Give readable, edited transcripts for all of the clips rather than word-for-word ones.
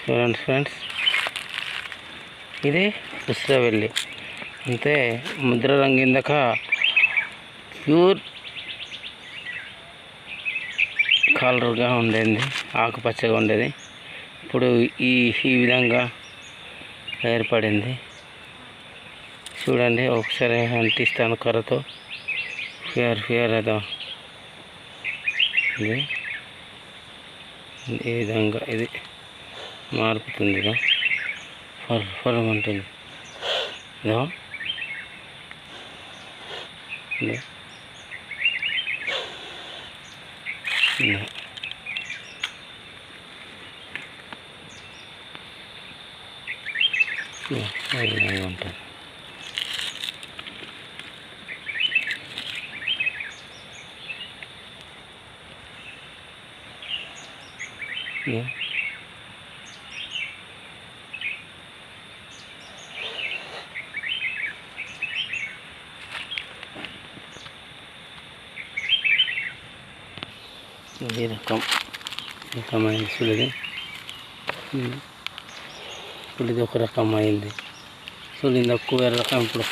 చూడండి ఫ్రెండ్స్, ఇది ఉసిరవెల్లి అంతే. ముద్ర రంగు ఇందాక ప్యూర్ కలర్గా ఉండేది, ఆకుపచ్చగా ఉండేది, ఇప్పుడు ఈ విధంగా ఏర్పడింది. చూడండి, ఒకసారి అంటిస్తాను కర్రతో. ఫియర్ అదో ఇది ఈ విధంగా ఇది మారుతుంది. ఇదో ఫర్ ఉంటుంది. ఇదో ఉంటుంది. ఈ రకమైన సులిది, సులిది ఒక రకం అయింది. సులిది తక్కువ వేరే రకం, ఇప్పుడు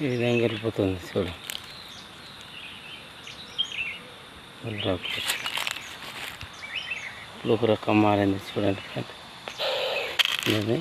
ఈ విధంగా వెళ్ళిపోతుంది. చూడు, ఇప్పుడు ఒక రకం మారింది. చూడండి ఫ్రెండ్, ఇది